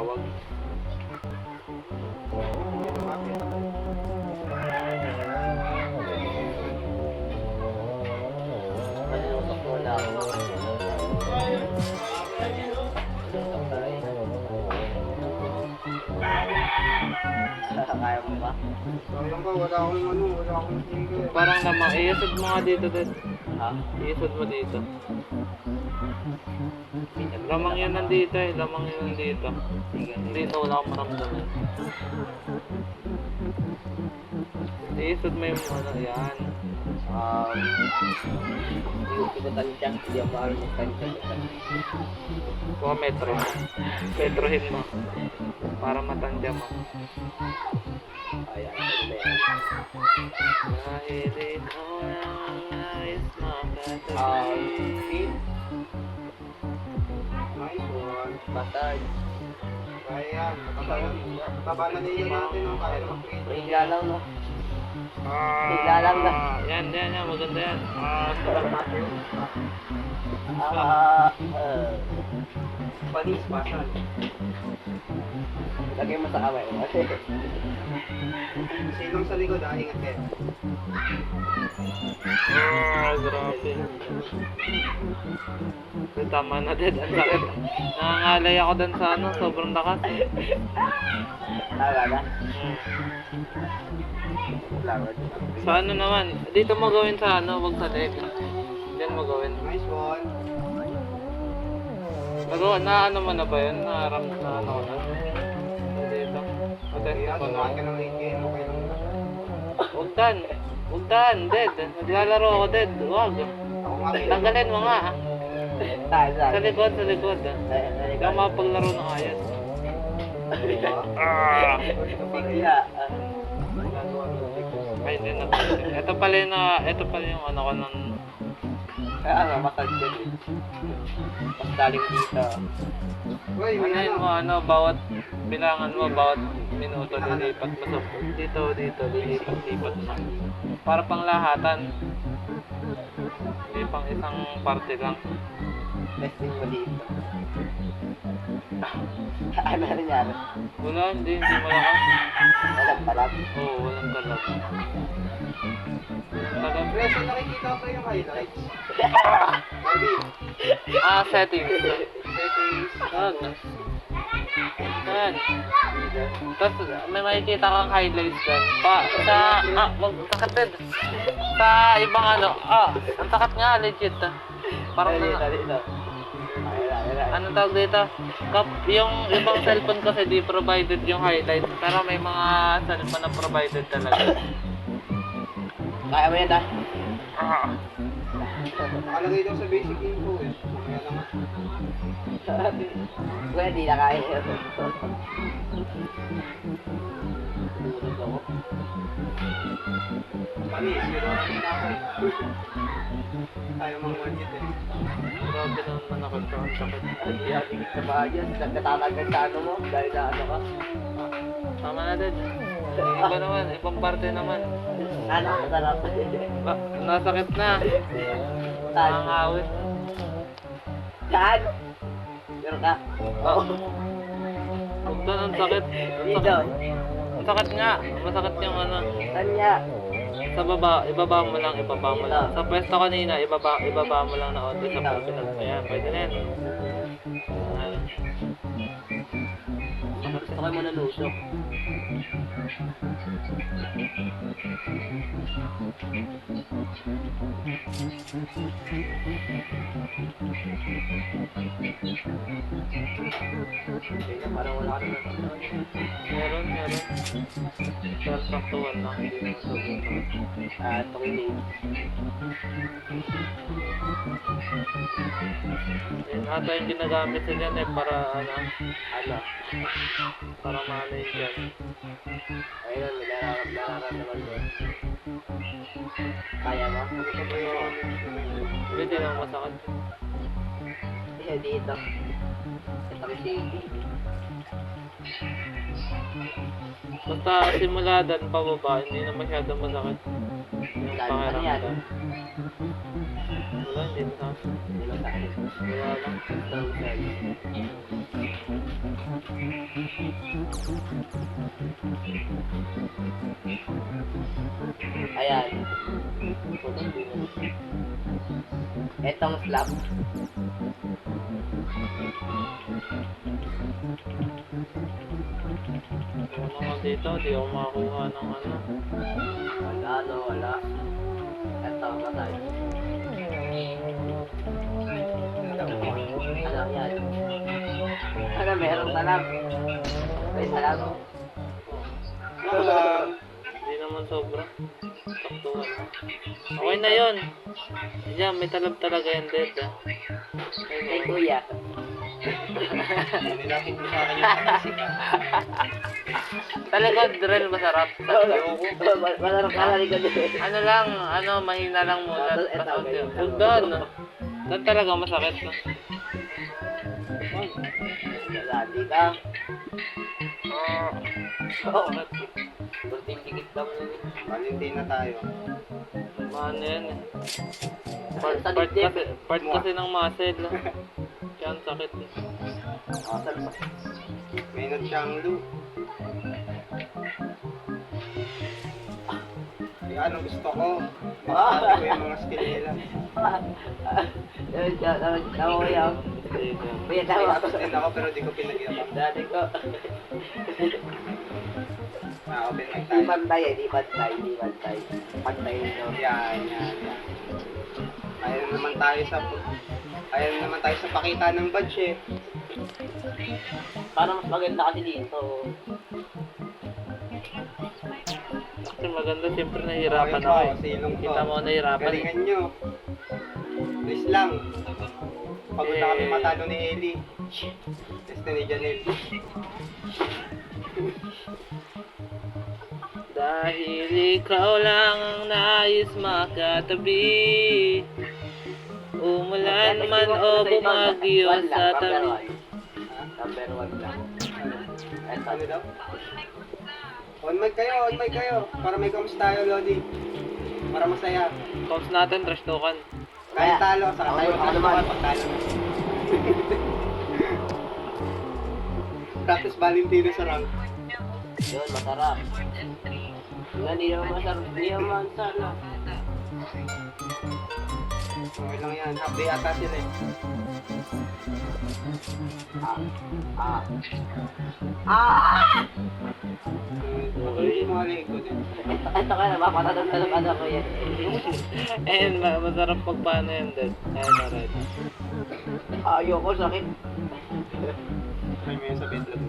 tawag. Manutok muna ako. Kaya mo ba? Sayang ka, wala akong finger. Parang lamang, iisod mo nga dito din. Ha? Iisod mo dito. Lamang yun nandito eh, lamang yun nandito. Dito wala akong maramdaman. Iisod mo yung ano, yan. Hindi ko tansya. Hindi ako maaari magtansya. Kuha metro. Metrohin mo. Para matansya mo. Ayan, ano ba yan? Dahil ikaw ang nais Speed. makatabi. Nice one. Massage. Kaya yan, taba na nila natin, no? Kaya na mag-create. Bigla lang, no? Bigla lang na. Yan, maganda yan. Sarap natin. Panis, Massage. lagay mo sa kamay mo. Sinong sa likod, ingat kayo. Grabe. Tama na din, ang sakit. Nangangalay ako dun sa ano, sobrang lakas. Tama na. Sa ano naman, dito mo gawin sa ano, wag sa leg. Diyan mo gawin. Nice one. Nagawa na ano mo na ba yun? Naram na ano ko na. Dito. Matest Kaya, ko na. sumahan ka ng ingin, okay lang na. Huwag tan, dead. Naglalaro ako, dead. Huwag. Ako nga, Tanggalin mo nga. Sa likod. Ikaw mapaglaro ng ayos. Ay, hindi na. Ito pala yung ano ko ng... Massage din. Mas daling dito. Uy, may Ano mo, ano, bawat bilangan mo, bawat minuto lilipat mo sa dito, lilipat mo. Para pang lahatan. Hindi pang isang parte lang. Testing mo dito. Ano nangyari? Wala, hindi malakas. Walang talag. Oo, walang talag. Talag. Preso, nakikita ko yung highlights. Maybe. Settings. Settings. Yan. Tapos may makikita kang highlights dyan. Wag sakit din. Sa ibang ano, ang sakit nga, legit. Parang Dito. anong tawag dito? Yung ibang cellphone kasi di provided yung highlight. Pero may mga cellphone na provided talaga. Kaya mo yan, Nakalagay daw sa basic info eh. Kaya lang. Pwede na kaya yun. Panis, pero na ako. Ayaw mang market eh. Grabe naman ako ito. Ang sakit. Hindi ating sa bahayan. Nagtatalagan sa ano mo. Dahil na ano ka. Tama na din. Iba naman, ibang parte naman. Ano? Masarap. Nasakit na. Nakangawit. Saan? Meron ka? Huwag doon, ang sakit. Dito. Ang sakit nga. Masakit yung ano. Saan niya? Sa baba, ibaba mo lang. Sa pwesto kanina, ibaba mo lang na onti sa pulpinag mo yan. Pwede na yan. Gusto kayo mo nalusok. Parang wala ka naman. Meron. Pero saktuan lang. Hindi naman sobrang. Tukinig. Yun ata yung ginagamit nila yan para ano. Ano? Para maano yun dyan. Ayun, may nararamdaman doon. Kaya mo? Pwede lang masakit. Isa dito. Ito ko sige. Basta simuladan pababa, hindi na masyadong masakit. Yung Ano yan? pakiramdam. Wala, hindi masakit. Hindi lang tayo. Wala lang. Strong cell. Ayan. Etong slab. Ano nga dito, di ako makakuha ng ano. Wala, no, wala. Eto, patay. Ano yan? Ano, meron salam. May salam. Hindi naman sobra. Taktuhan. Okay na yun. Diyan, may talab talaga yan, Dad. Ah. Kay kuya. Nilapit mo sa akin yung panisik. Talaga, drill masarap. Masarap ka rin ka din. Ano lang, ano, mahina lang muna. Tapos eto, Tapos ganyan. huwag doon. Doon talaga masakit. No? Lagi ka. Oo. Sakit. Kunting dikit lang yun. Valentina tayo. Ano yan eh. Sa dibdib. Part kasi ng muscle. No? Kaya ang sakit eh. May nagsyanglo. Kaya anong gusto ko? Makakali ko yung mga skill nila. Tama ko yan. Kuya, May tama. tapos din ako pero di ko pinag-iapang. Dati ko. Open mic Di tayo. pantay eh, di pantay, di pantay. Pantay ito. Yan. Ayaw naman tayo sa pakita ng badge eh. Parang mas maganda kasi dito. Kasi maganda, siyempre nahihirapan Okay, ako eh. silong to. Kita mo nahihirapan eh. Galingan nyo. Please lang. Pagod na kami matalo ni Eli. Test ni Janel. Dahil ikaw lang ang nais makatabi. Umulan man o bumagyo sa tabi. Number 1 lang. Ano daw? On mic kayo. Para may kamus tayo, Lodi. Para masaya. Counts natin, trash token. Kahit talo, saka tayo Ano man? pag talo. Practice Valentino sa rank. Yun, masarap. Hindi naman masarap. Hindi naman sarap. Okay lang yan. Half day ata sila eh. Okay. Mga likod eh. Ito ka na, mapatadong ano ko yan. And masarap pag paano yan, Dad. Ayun na right. Ayoko, sakit. Try mo yun sa bedroom.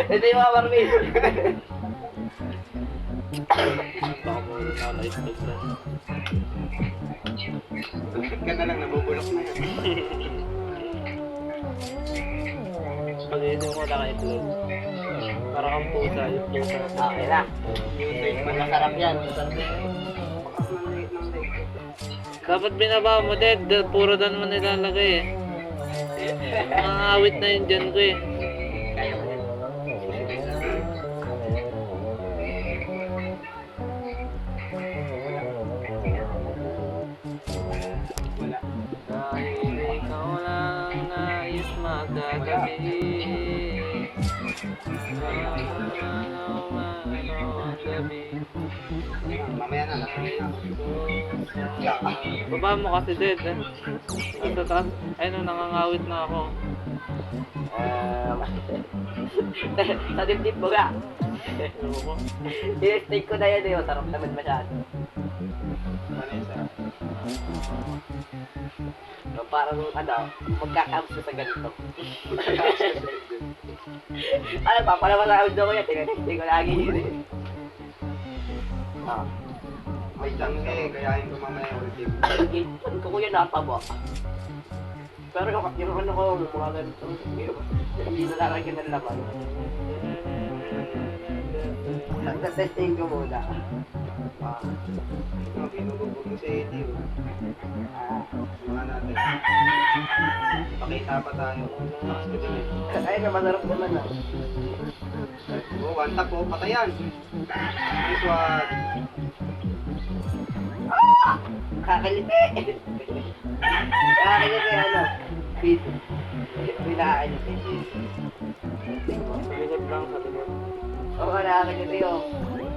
Ito yung mga Marvin. Baka mo na na-itlog na. Ka na lang, nabubulok na yan. Pag-iisip mo naka-itlog. Para kang pusa, yung pusa. Okay na. Masarap yan. Masarap yan. Bakas ng liit ng leg. Dapat binaba mo, Dad. Puro doon mo nilalagay eh. Mga awit na yun dyan ko eh. Kaya ko yan. Wala. Dahil ikaw lang ang nais magkagabi. Mamaya na, nakangin ako. Baba mo kasi, Dad. Ang tatas, ay no, nangangawit na ako. Sa dibdib mo nga. Ewan ko. Tinestake ko na yan eh. Sarap naman masyado. Ano yun sa... So, parang ano, magkakamps ka sa ganito. Ano pa, pala masahod ko yan. Tinestake ko lagi yun eh. May chance eh, kayahin ko mamaya ultim. Saan ko kuya napaba? Pero yung ano ko, mga ganito, hindi na lalagyan ng laman. Testing ko muna. Binububog mo sa Eddie. Mga natin. Pakita pa tayo. Lakas ko din eh. Ay, masarap naman ah. Oh, one tap oh, patayan. Nice one. Kakaliti! Kakaliti ano? Pinakakaliti. Sa likod lang, sa likod. Oo, nakakagod yun.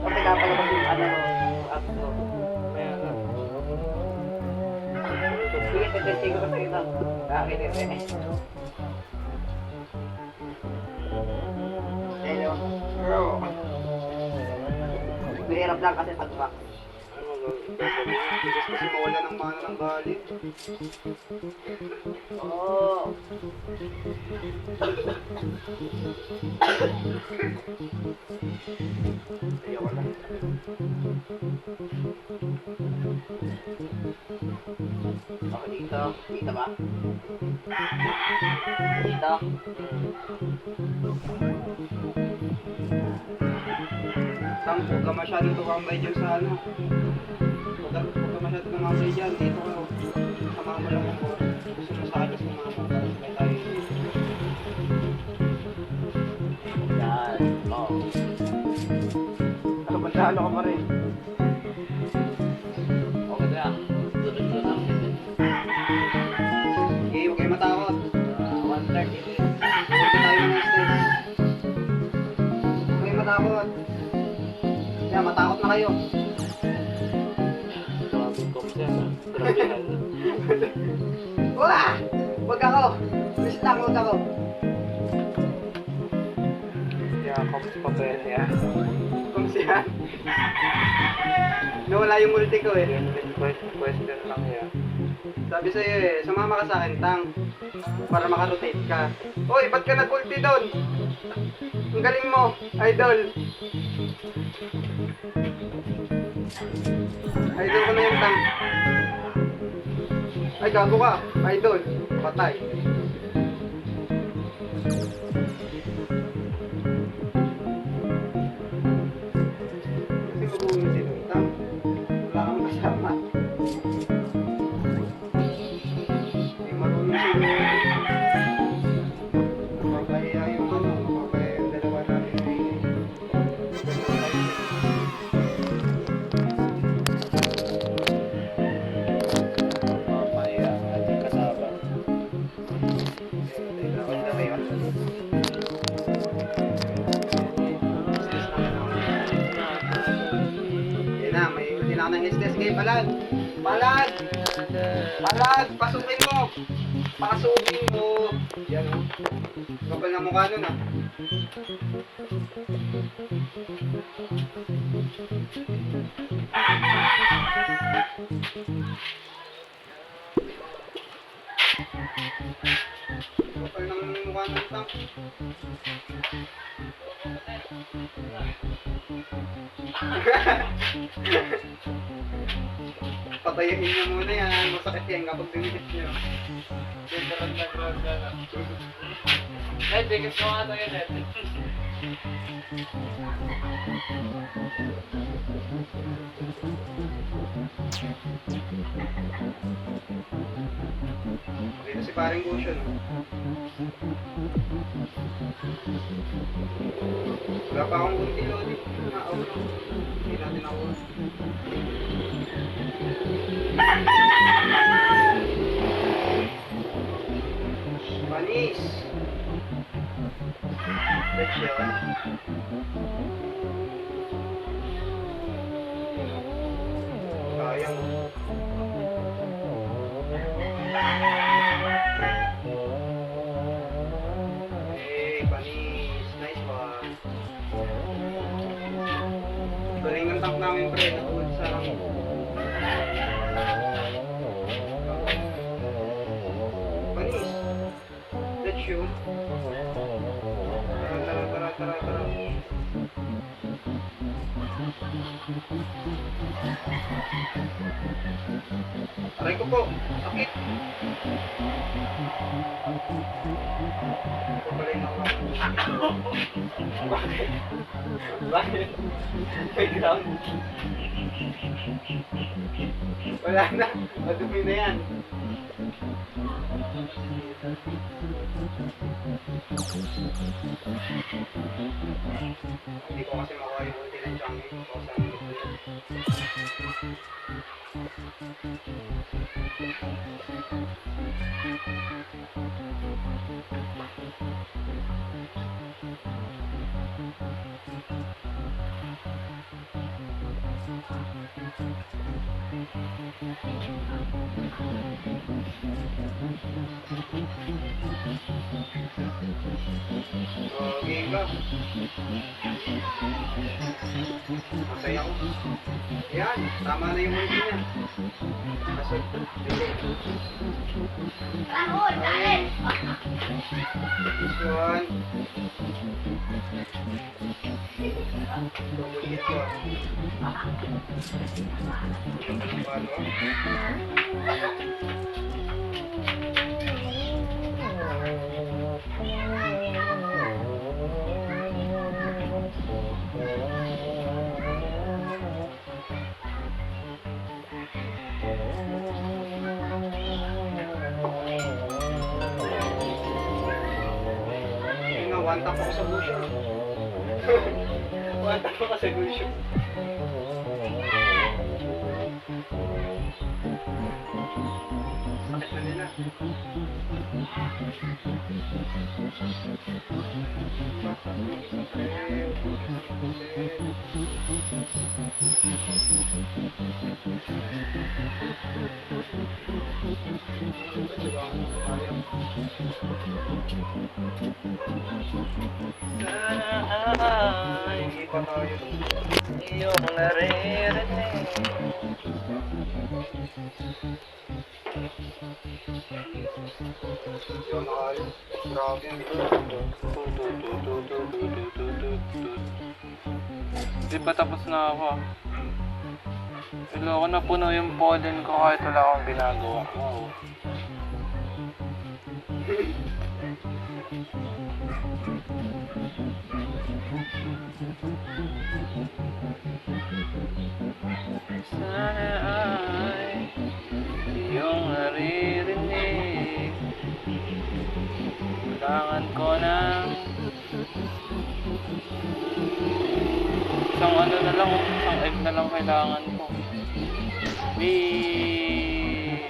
Kung pinapalabas yung ano mo, yung apps mo. May ano. Sige, tatesting ko sa ito. Nakakit yun eh. Hello. Bro. Mahirap lang kasi pag-back. Ano gagawin? Bigas kasi mawala ng mana ng galit. Oo. Ayoko lang. Ako dito. Dito ba? Dito. Tang, huwag ka masyado tumambay dyan sa ano. Huwag ka masyado tumambay dyan. Dito ka. Sama mo lang ako. Gusto mo sa akin sumama. Para sabay tayo dito. Yan. Oo. Ano ba talo ka pa rin? Okay na. Sunod-sunod lang. Okay, huwag kayo matakot. 130. Huwag tayo ng stress. Huwag kayo matakot. Yan, matakot na kayo. Grabe ko siya. Grabe ano. Wah! Huwag ako! Please lang, huwag ako. Kaya kamus pa ba yan niya? Kung siya. Nawala yung multi ko eh. Question lang yan. Sabi sa'yo eh, sumama ka sa akin, Tang. Para makarotate ka. Hoy, ba't ka nag-ulti doon? Ang galing mo, idol. Idol ko na yun, Tang. Ay, gago ka. Idol. Patay. Kasi mabuhin si Don, Tang. Wala kang kasama. Hindi marunong si Don. Mapapaya yung ano, mapapaya yung dalawa natin eh. Mamaya, ating kasama. Okay na ba yun? Stress na ako. Yan na, may ulti na ako ng stress game. Palag! Palag! Palag! Pasukin mo! Pasukin mo! Yan o. Kapal na mukha nun ah. Kapal ng mukha nun, Tang. Patayin niyo muna yan. Masakit yan kapag dinikit niyo. Eh, dikit mo nga tayo net. Dito si paring Gusyon. Wala pa akong kunti lodi. Hindi natin ako. Panis! Let's yun. Sayang. Hey, panis. Nice one. Galing ang tank namin, pre. Nakulit sa panis. Let's shoot. Tara. Aray ko po. Sakit. Ito pala yung nakuha. Bakit? May ground. Wala na. Madumi na yan. Hindi ko kasi makuha yung ulti ng Changi. So, sa ano ko yun. So, game ka. Masaya ko. Yan, tama na yung ulti niya. Kaso, yun. Double hit ko. Paano? Yun nga, one tap ako sa Lucio. One tap ako sa Lucio. Sakit na nila. Sana ay Hindi pa tayo. iyong naririnig. Yun, ayos. Grabe. Di pa tapos na ako. Kailangan ko na puno yung pollen ko kahit wala akong ginagawa. Wow. Sana ay iyong naririnig. Kailangan ko ng isang ano na lang, isang egg na lang kailangan ko. Wee!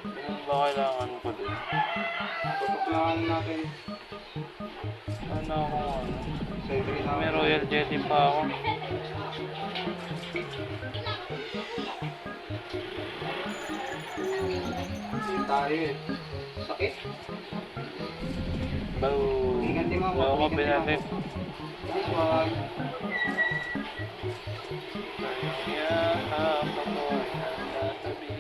Ano ba kailangan ko din? Tutuklahan natin. Sana ako ano? Sa ibig May royal jelly pa ako. Hindi tayo eh. Sakit. Boom! Ingat mo ako. Bago ko pinalit. This one. Yakap ako nasa tabi.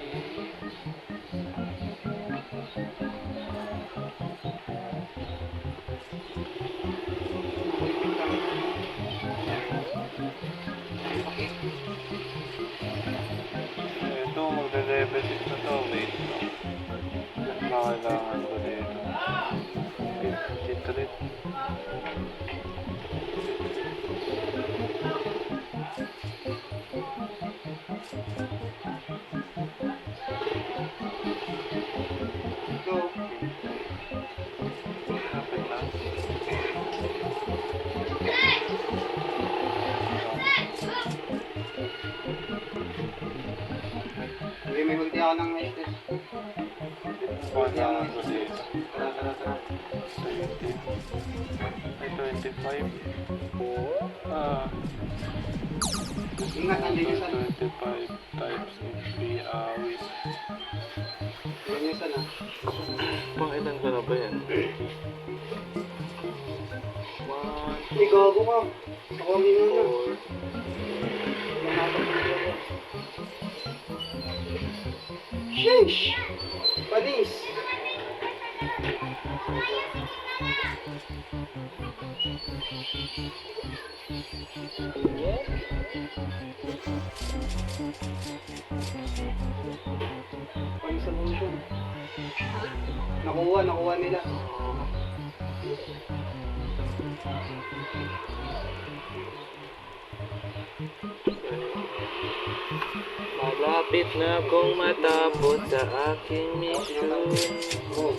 Ito, magre-level 6 na to. Wait lang. Ano ba kailangan ko dito? 53. Go. Kapit lang. Hindi, may ulti ako ng Estes. Kailangan ko dito. Tara, tara, tara. 20. Ay, 25. Ah. Ingat, nandiyan yung sana. 25 times of 3 hours. Nandiyan yung sana. Pang ilan ka na ba yan? 1, Hindi, gago ka. Ako ang inuna. 4. Sheesh! Panis! Panis sa motion. Nakuha nila. Malap. Malapit na akong matapos sa aking misyon. Oo.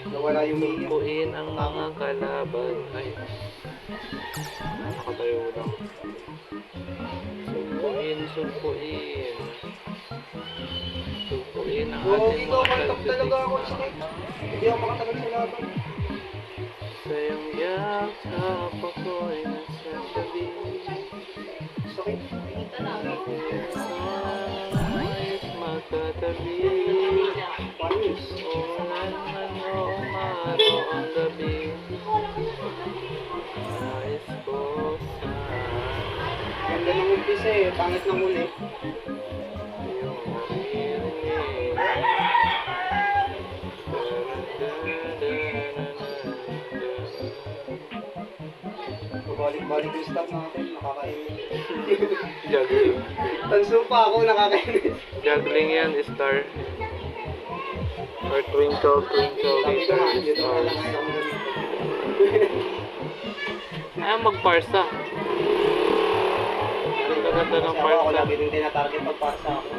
Nawala yung iyak. Sumpuin ang mga kalaban. Ay, nakatayo lang. Sumpuin. Sumpuin ang Oo, ating ikaw, mga mantap talaga ako, kalbitik. Snake. Hindi ako makatagal sa laban. Sa iyong yakap ako'y nasasabi. Sakit. Nais magkatabi. Panis. Ulan man o umaraw ang gabi. Nais ko sa Ganda ng umpisa eh. Pangit ng uli. iyong maririnig. Balik-balik yung stop natin. Nakakainis. Juggling. Tanso pa ako, nakakainis. Juggling yan, star. Or twinkle, twinkle, Sabi ko nga, little dito star. na lang ayaw ko gamitin. Magparsa. Ganda-ganda ng Kasi ako parsa. lagi din tinatarget pagpasa ako.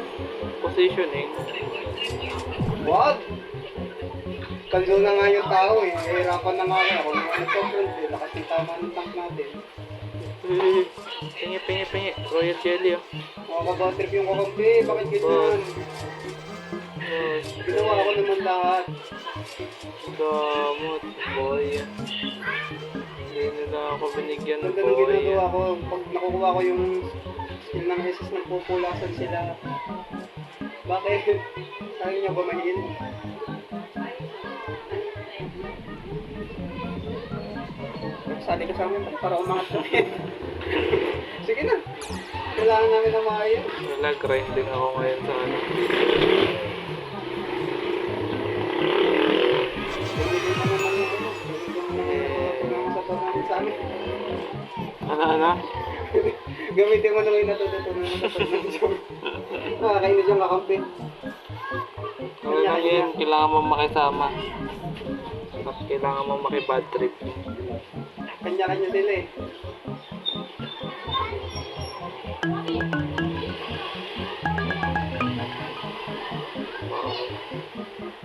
Positioning. Wag! Tanso na nga yung tao eh. Nahihirapan na nga ako. Ako naman nagka-front eh. Lakas yung tama ng tank natin. Pingi. Royal jelly, oh. Makakabatrip yung kakampi. Bakit ganyan? Ginawa ko naman lahat. Gamot, boy. Hindi nila ako binigyan ng Ganda nung boy. ginagawa ko. Pag nakukuha ko yung skill ng SS, nagpupulasan sila. Bakit? Ayaw niya ba mahil? Sali ka sa amin para umangat kami. Sige na. Kailangan namin na maayos. Wala, grinding ako ngayon sa ano. Gamitin mo naman yung ano. Gamitin mo naman yung pag-uusap namin sa amin. Ano? Gamitin mo naman yung natututunan mo sa pag-uusap. Nakakainis yung kakampi. Ano lang yan, kailangan mo makisama. At kailangan mo makibad trip. Kanya-kanya sila eh.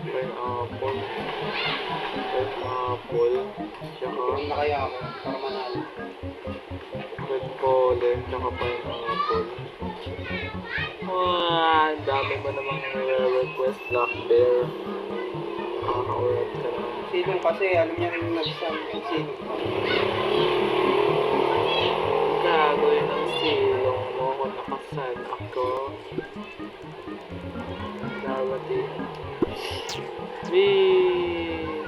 Pineapple. Pineapple. Tsaka Inom na kaya ako para manalo. red pollen. Tsaka pineapple. Ang dami mo namang request Black Bear. Nakaka-urat ka na. Silong kasi, alam niya rin yung nag-sum. Silong pa. Gagawin ng silong mo kung nakasan ako. Dawati. Wee!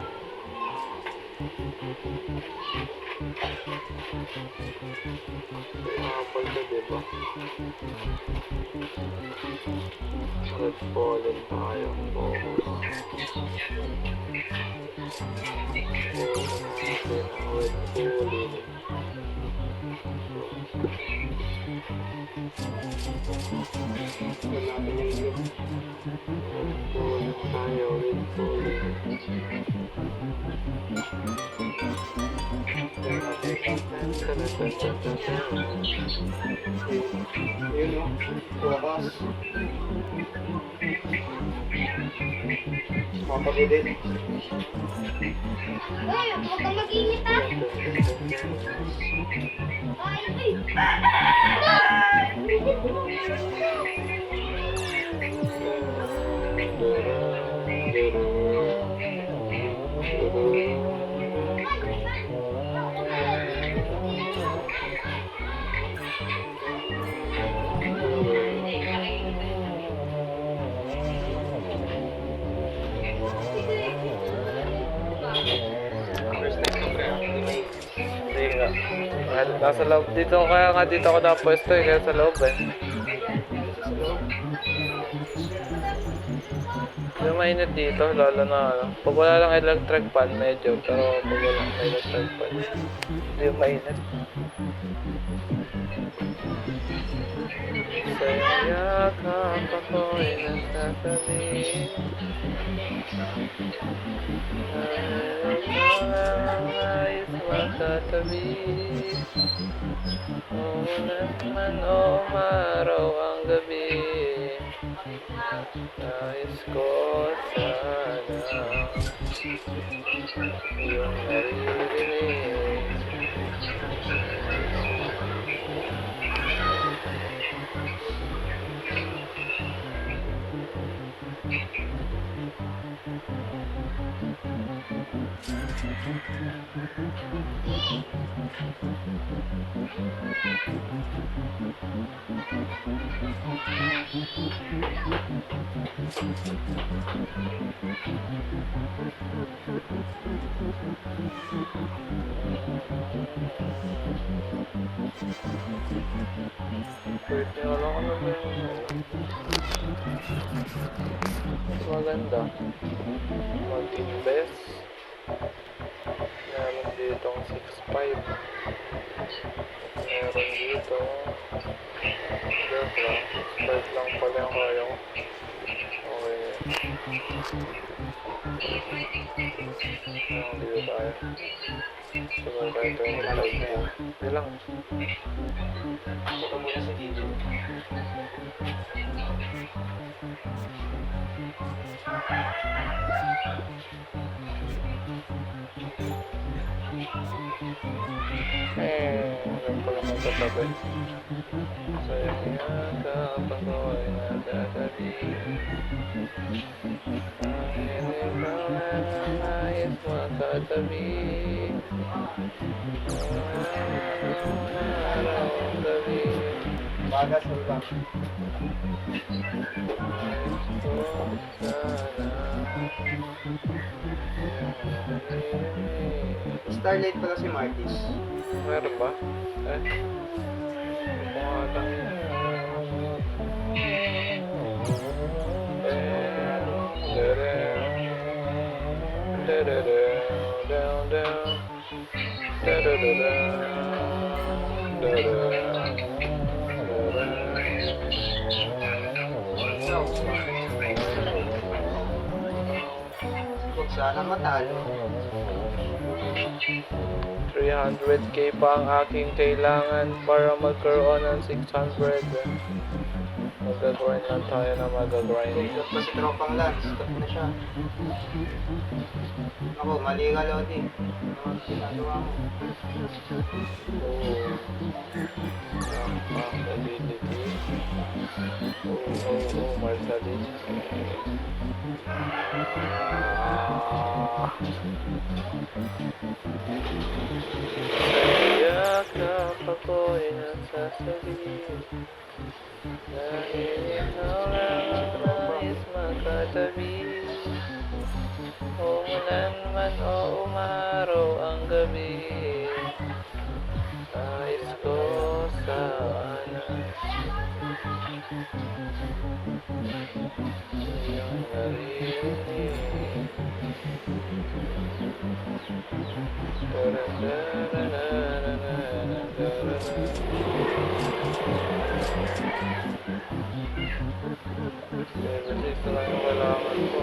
Apple ka, diba? Red pollen tayo. Focus. Red pollen. Tignan natin yung group. Pollen tayo. Red pollen. Yun o. Wakas. Mapagudit. Uy, huwag kang mag-init ha. Ay, Nasa loob dito, kaya nga dito ako nakapwesto eh, kaya sa loob eh. Yung mainit dito, lalo na ano. Pag wala lang electric fan, medyo, pero pag wala electric fan, hindi yung mainit. Sa iyong yakap ako'y nasasabi. Nais magkatabi. Ulan man o umaraw ang gabi. Nais ko sana yung naririnig. Wait, wala ko na ba mas maganda mag-invest. Meron ditong 6.5. Meron dito joke lang, 6.5 lang pala yung kaya ko. Okay, dito tayo. Siguro tayo 25. Hindi lang. Ito muna sa video. Ganun pala magkatabi. Sayang yakap ako ay nagkatabi. Ang ikaw na nais makatabi. Araw ang gabi. Bagas mo lang. Nais ko sana. Starlight pala si Martis. Meron ba? Pangalan. Huwag sana matalo. 300k pa ang aking kailangan para magkaroon ng 600. Mag-grind lang tayo na mag-grind. Ikot pa si Tropang Lance. Stop na siya. Ako, mali ka, Lodi. Ano ang ginagawa mo? Marsalis. Yakap ako'y nasasabihin dahil ikaw lang ang nais makatabi. Umulan man o umaraw ang gabi, nais ko sana iyong naririnig. Level 6 lang yung kailangan ko.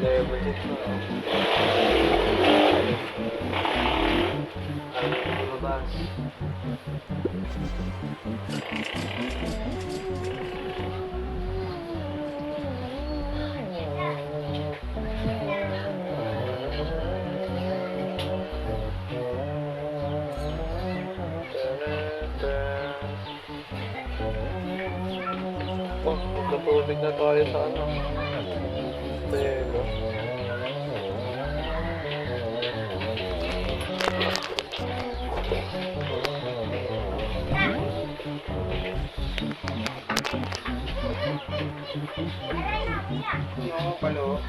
Level 6 na lang. Ayaw mo lumabas. Oh, magkatubig na tayo sa ano. Pero Ano, palo?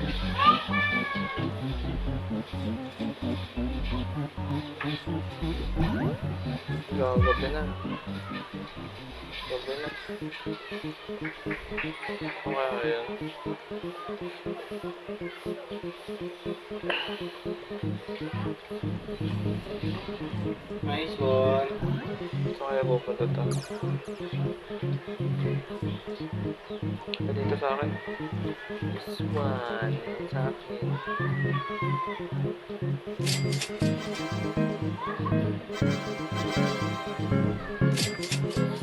gagabi na. Gabi na. Kaya yan. Nice one. Saan kaya pupunta to? Dito sa akin. This one. Sa akin.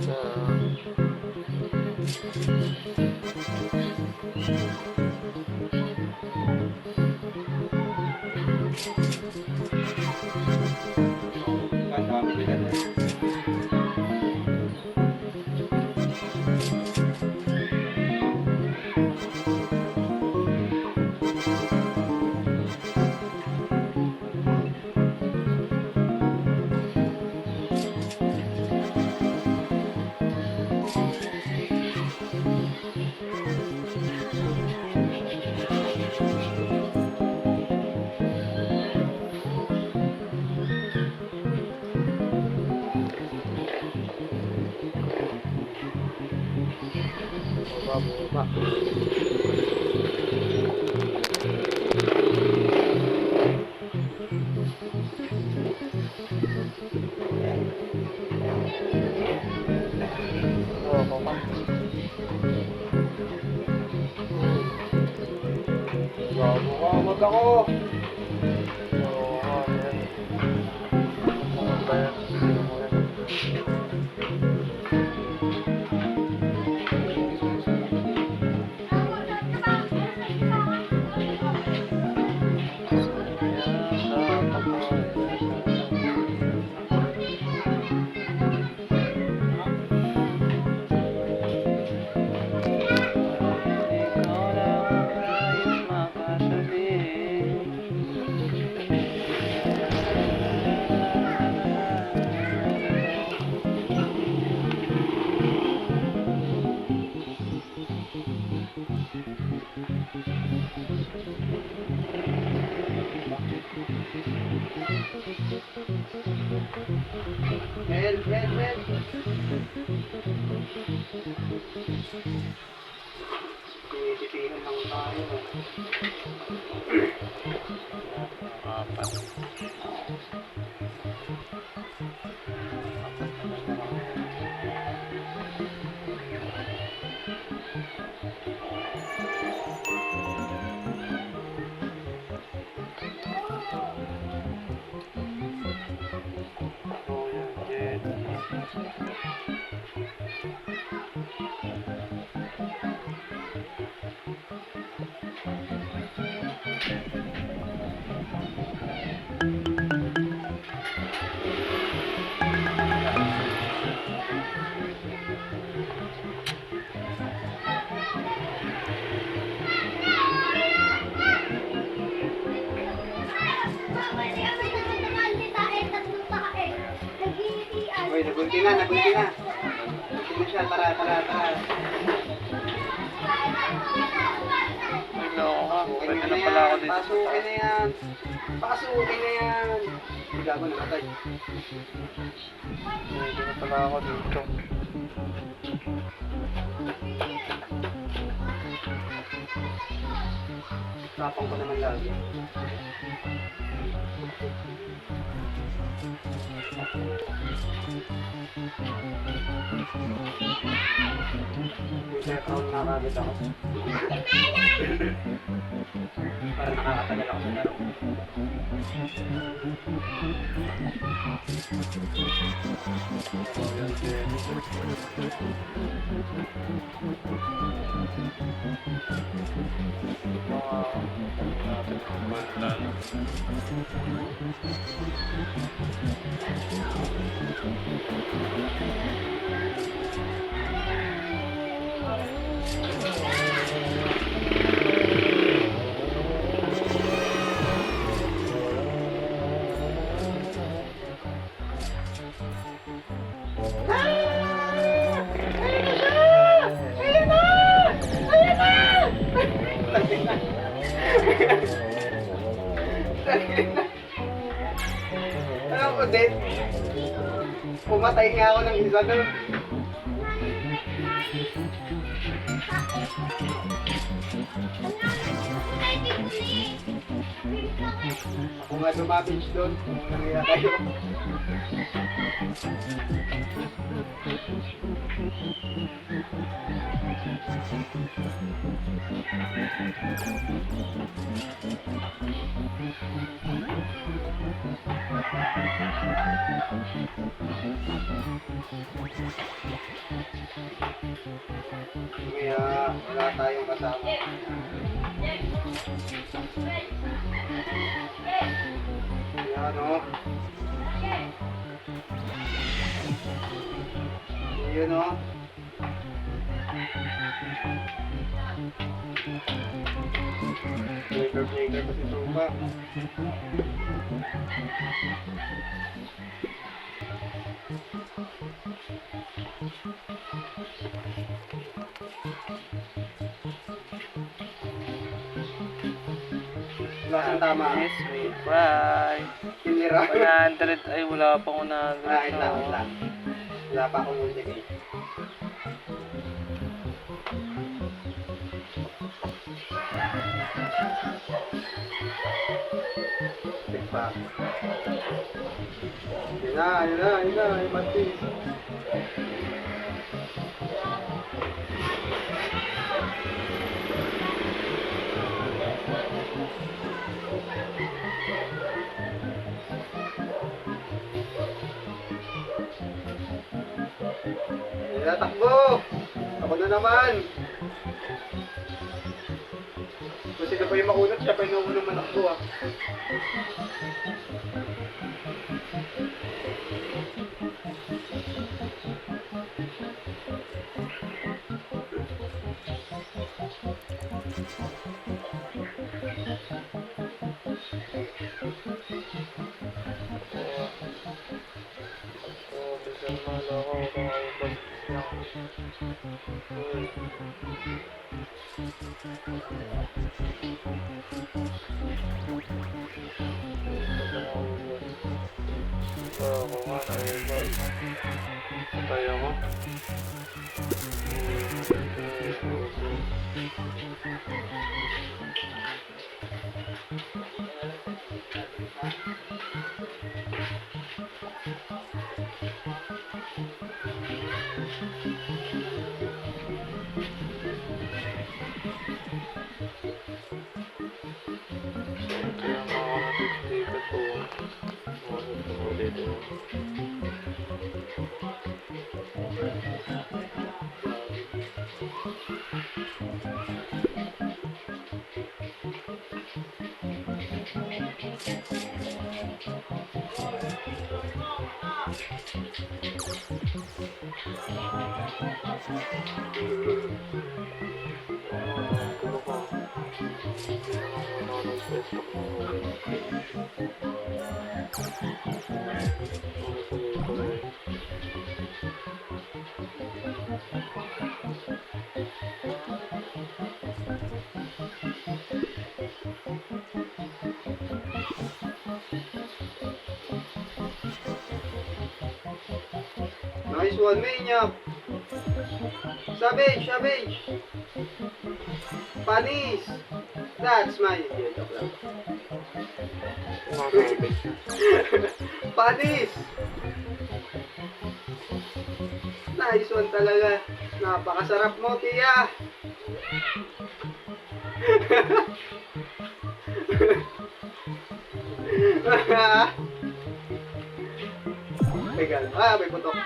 Sa Ang dami nila na. Baba. Loko ka. Bago ka, wag ako. Oo nga, yan. Mga bayan, hindi mo yan. Mel. Titihan lang tayo. Apat. Oh, yan, Jen. Uy, nabunti na. Nabunti na siya. Tara. Ay, loko ka. Pwede na pala ako dito. Pasukin na yan. Bigla ko nakatay. Pwede na pala ako dito. Tapang ko naman lagi. Kaya ako nakakagod ako. Parang nakakatagal ako sa laro. Alam ko din, pumatay nga ako ng isa doon. Ako nga dumabage doon, kung nangyayari kayo. Kaya wala tayong kasama. Yan o. Yun o. Breaker pa si Supa. Lasang tama. Yes, may fry. Kinira. 100, ay wala pa 100. Ah, ito lang, ito lang. Wala pa akong multi eh. Tik pa. Yun na, yung matis. Yun na, takbo! Ako na naman! Kung sino pa yung makunat, siya pa yung unang manakbo ah. Oh, bisan malo ako. Kakaibag lang. Uy. Ako nga, naibag. Patay ako. Kaya makakapag-ticket po. Makakapag po dito. Gulo ko. Nag-Facebook ng Nice one, Maniac! Savage! Savage! Panis! That's my... Joke lang. Panis! Nice one talaga. Napakasarap mo, Tia! Legal. Ah, may putok.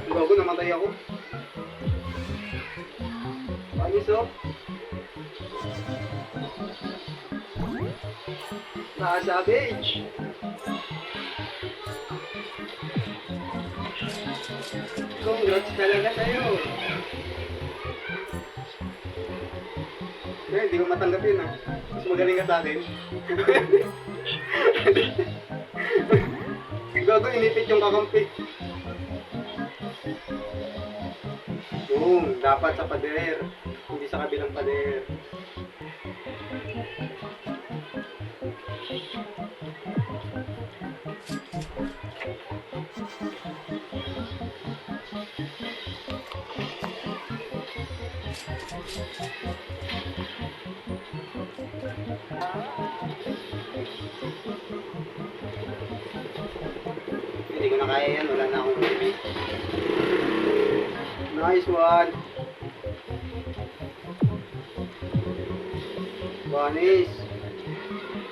Bago, namatay ako. Panis, oh. Nakasavage. Congrats talaga sa'yo. Eh, hindi ko matanggap yun ah. Mas magaling ka sa akin. Gago, inipit yung kakampi. Boom, dapat sa pader. Hindi sa kabilang pader. Hindi ko na kaya yan, wala na akong limit. Nice one! Banis!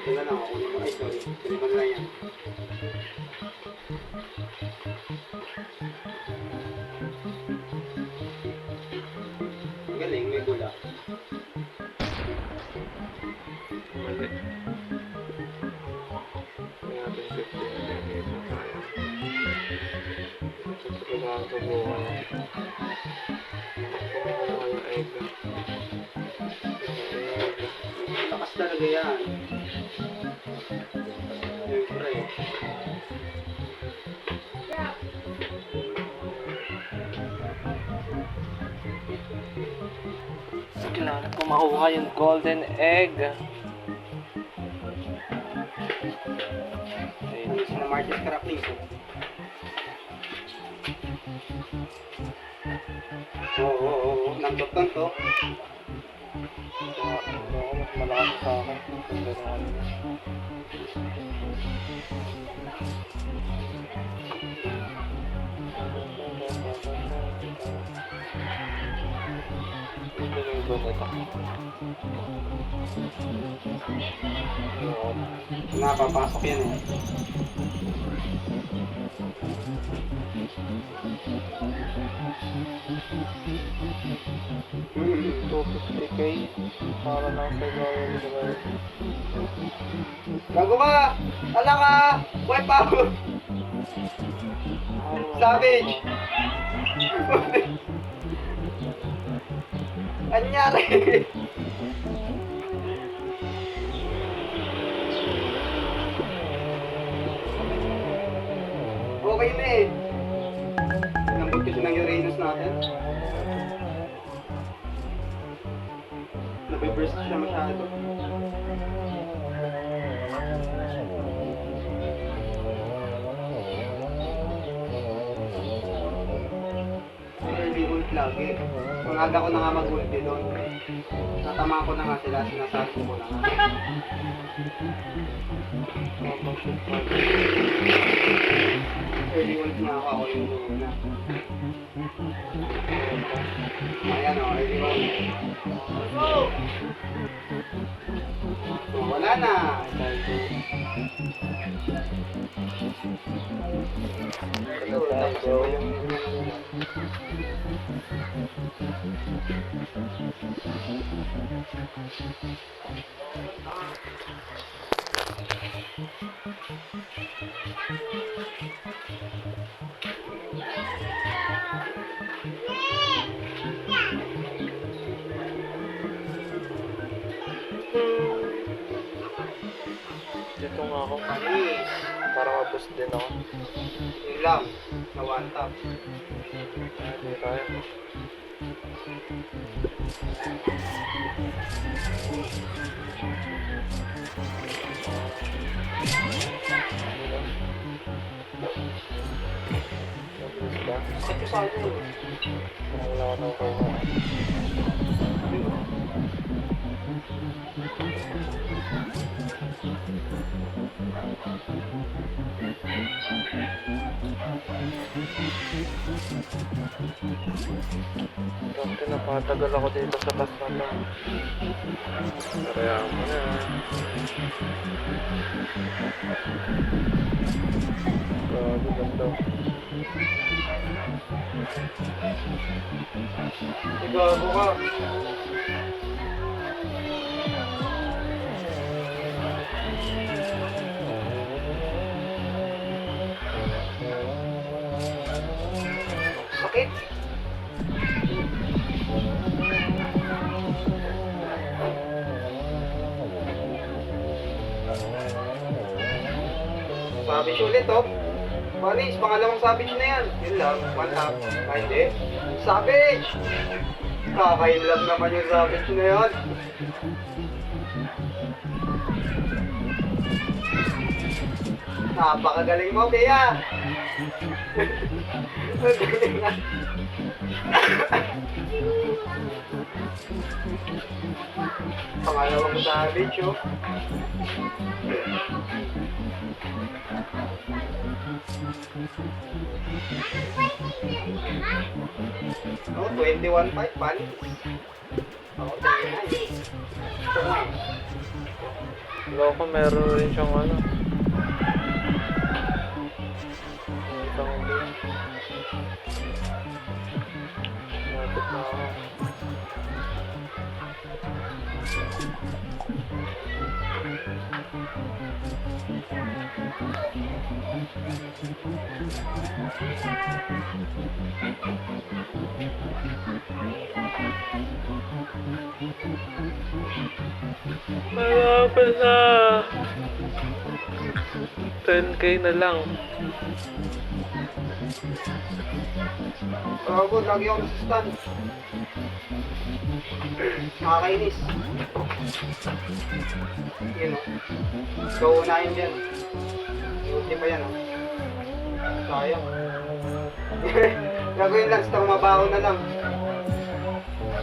Wala na ako, ay sorry, sinipan lang yan. Galing, may gula. Mali. May natin 15 minutes na tayo. Kailangan subukan. Kumuha yung egg. Takas talaga yan. Siyempre. Kailangan ko makuha yung golden egg. Ano sila Marcus Crackling ko? Oo. Nantok-tantok. Mas malakas sa akin. Ganda na ano. Ganda na yung donut ako. Napapasok yan eh. Hmm. 250k para lang sa gawin ko ba? Bago ka! Ala ka! Wipe out! Savage! Anyari! Okay na eh. Nambot kasi ng Uranus natin. Nabiburst siya masyado. Early ult lagi. Pangaga ko na nga mag-ulti doon. Natama ko na nga sila, sinasabi ko na nga. Early ult na ako yung una. Ayan o, early ult. So, wala na. Tapos yung Dito nga ako. panis. Para ma-boost din ako. Yun lang. Sa one tap. Hindi tayo. Mabilis ba? Set ko sa akin. Wala ka ng kuha. Dati napatagal ako dito sa taas na to. Kaya mo na. Grabe, ganda. Igago ka. Sakit. Savage ulit oh. Panis, pangalawang savage na yan. Yun lang, one tap. Ay, hindi. Savage! Kakainlove naman yung savage na yan. Napakagaling mo, Bea. Magaling na. Pangalawang savage, oh. Oh, 21.5 pan. Oh, 29. Ito nga. Loko, meron rin siyang ano. Utang din. Lapit na ako. Malapit na. 10k na lang. Bago, lagi ako nasa stand. Nakakainis. Yun o. So, unahin dyan. Ulti pa yan o. Sayang. Gagawin lang, basta mabaho na lang.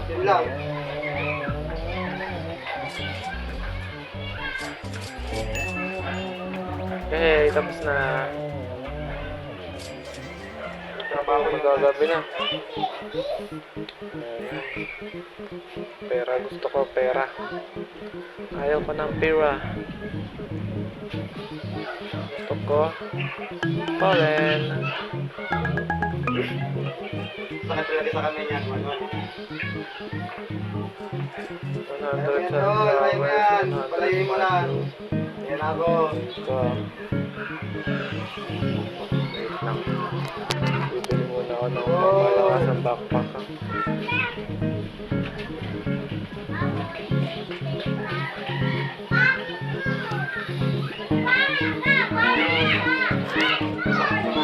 Yun lang. Okay, tapos na. Trabaho magagabi na. Pera, gusto ko pera. Ayaw ko ng pera. Gusto ko pollen. Sakit talaga sa kami niyan. 100 Ayan, sa tol. Ayaw mo yan. Palayin mo lang. Ayan ako. Ito. Wait lang. Bibili muna ako ng pamalakas ng backpack. Ha?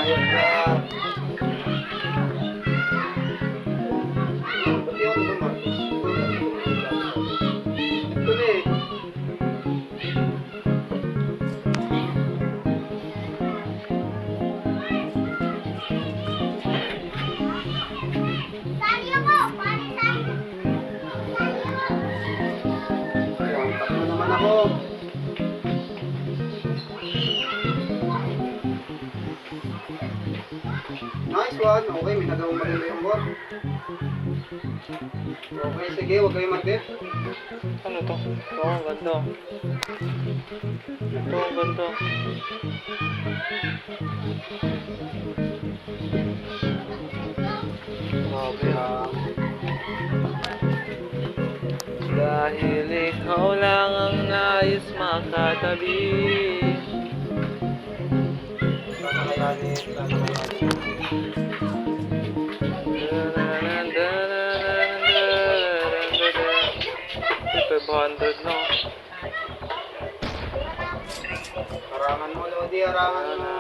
Ayos ka. Pati ako tumatis. Ito na eh. Sali ako! Pare, sali! Ayan, tatlo naman ako. Nice one. Okay, may nagawang maganda yung bot. Okay, sige, huwag kayo mag-dip. Ano to? Ito, ang ganda. Ito, ang ganda. Grabe ah. Dahil ikaw lang ang nais makatabi. Sana kayanin, sana kayanin. Ito, 500 no? Harangan mo, Lodi, harangan mo.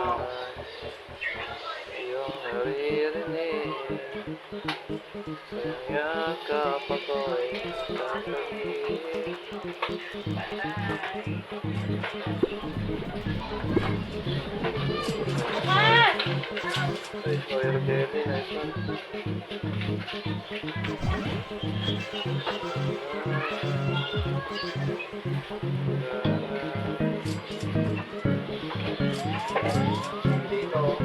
Iyong naririnig sa yakap ako'y sasabihin. Nice fire belly, nice one. Dito.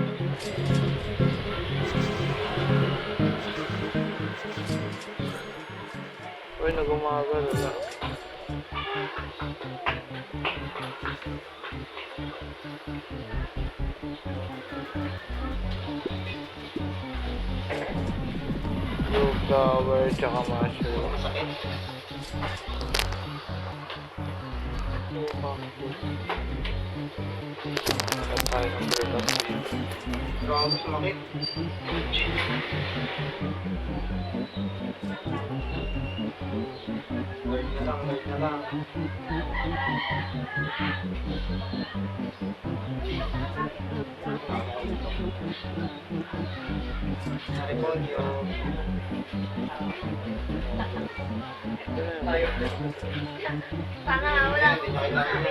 Uy, nagumagal na. Blue flower, tsaka mushroom. Masakit. Hanap tayo ng prutas dito. Pero ako sumakit. Lord na lang, Lord na lang. Nareponyo. Tanga, wala. Hindi niya kailangan.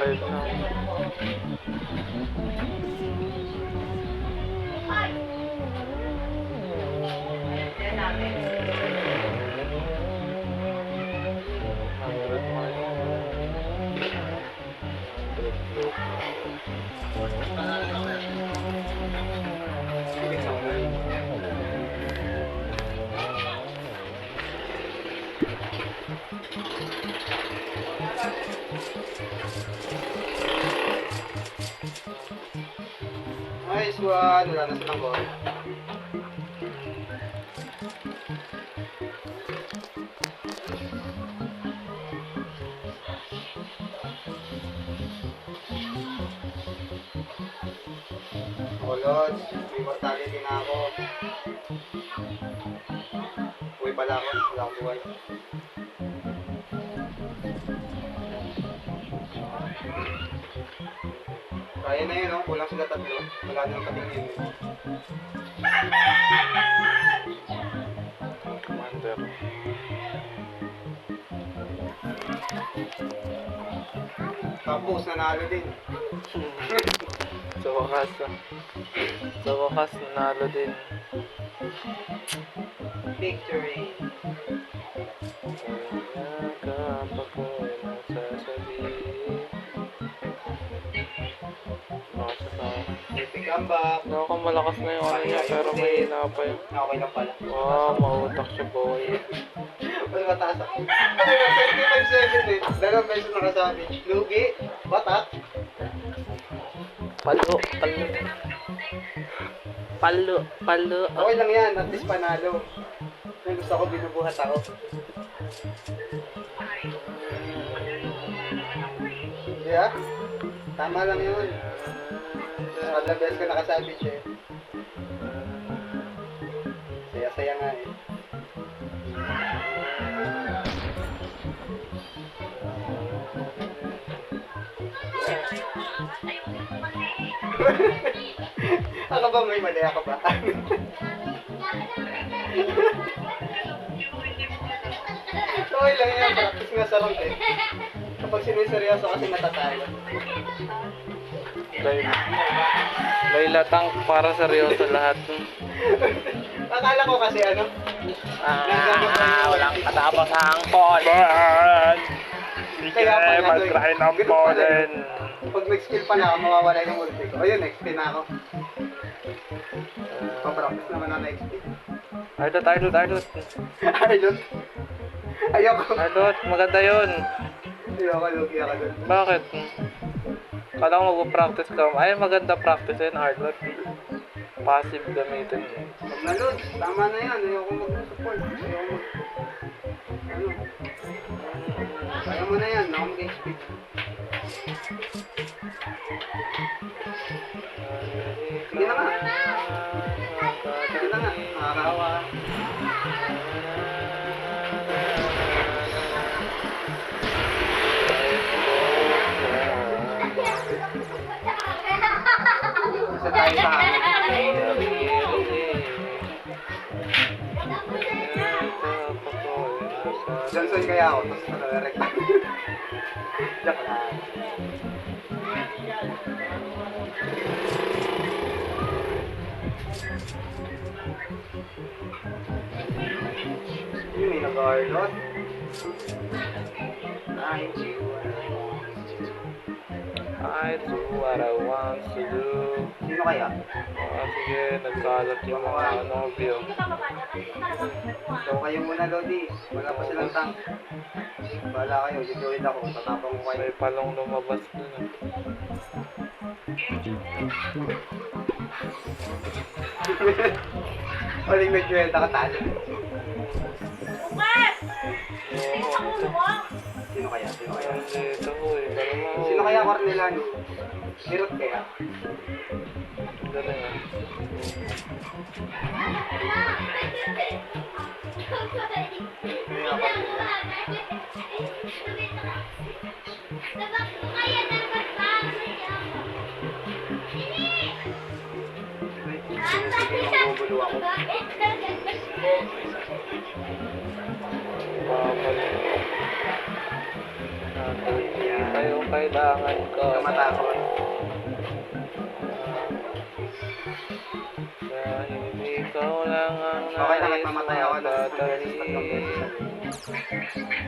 Five na. Nice one, wala na silang goal. Lods, may mortality na ako. Uy pala ako, wala akong buhay. Kaya na yun, oh. Kulang sila tatlo. Wala nang katingin. Commander. Tapos, nanalo din. Sa wakas, nanalo din. Victory. Yakap ako'y masasabihin. Epic comeback. Malakas na yung ano niya, pero may hina pa yun. Okay lang pala. Wow, mautak siya boy. Mas mataas ako. Ano nga, 25 seconds eh. Dalawang beses nakasabi. Lugi, batak. Palo. Okay lang yan, at least panalo. Yung gusto ko, binubuhat ako. Yeah? Tama lang yun. Kada beses ko nakasabi siya eh. Saya-saya nga eh. Ako ba may mali ako ba? Okay lang yan, practice nga sa rank eh. Kapag siniseryoso kasi natatalo. Layla Tank para seryoso lahat. Akala ko kasi ano, Walang katapos ang pollen. Kaya pala, mag-grind ang ganun pala pollen. pag nag-skill pa na ako, mawawala yung ulti ko. Ayun, XP na ako. Pa-practice naman ako na XP. Idot. Arlot. Ayoko. Idot, maganda yun. Ayoko, lugi ako dun. Bakit? Kala ko mag-practice ka. Ay, maganda practice yun, Idot. Passive gamitin. Huwag na Lod, tama na yan. Ayoko mag-support. Ayoko mag... Ano? Kaya mo na yan, ako mag-XP. Sige na nga. Sige na nga. Nakakawa. Isa tayo sa akin. Johnson kaya ako, tapos nakadirect. Joke lang. Yun, may nag-arlot. I do what I want to do. Sino kaya? Sige, nagkalat yung mga nobyo. So kayo muna, Lodi. Wala pa silang tank. Bahala kayo, dituloy ako. Tatapang ko kayo. May palong lumabas dun. Uling nagkwenta ka talo. Sino kaya? Sino kaya? Dito ko eh, pero mo. Sino kaya Cornelan? Hirot kaya? Galing ah. Kaya Cornelan. Sige, magugulo ako. Babalik. Kayo kailangan ko. Matakot. Dahil ikaw lang ang Okay lang, nais nagmamatay ako ng isang beses, madali. tatlong beses.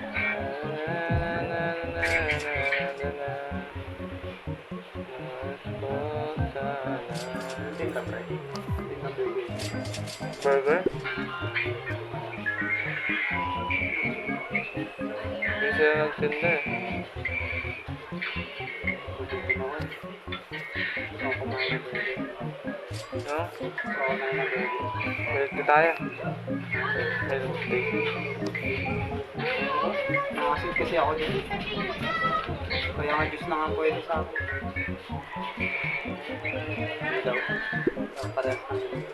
Tinta, pre. Tinta, baby. Burger? Hindi sila nagtinda eh. Gusto ko naman. Gusto ko kumain, baby. ano? Oo, na nag-ready. Milk tea tayo. Milk tea. Nakasin kasi ako din. Kaya nga juice na nga pwede sa akin. Hindi daw. Parehas lang yun.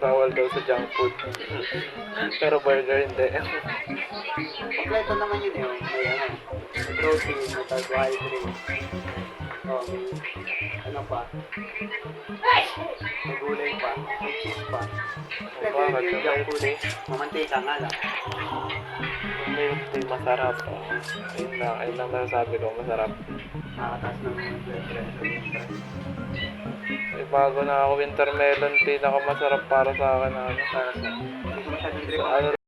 Bawal daw sa junk food. Pero burger hindi. Kompleto naman yun eh. May ano, may protein, may carbohydrate. Oh, may ano pa. May gulay pa, may cheese pa. Kompleto Bakit yun yung yung junk milk food. tea? Mamantika nga lang. Yung milk tea masarap. Ayun lang nasasabi ko, masarap. Nakataas ng blood pressure. May bago na ako winter melon tea na masarap para sa akin na ano. Para sa, hindi ko masyadong drink. Sa ano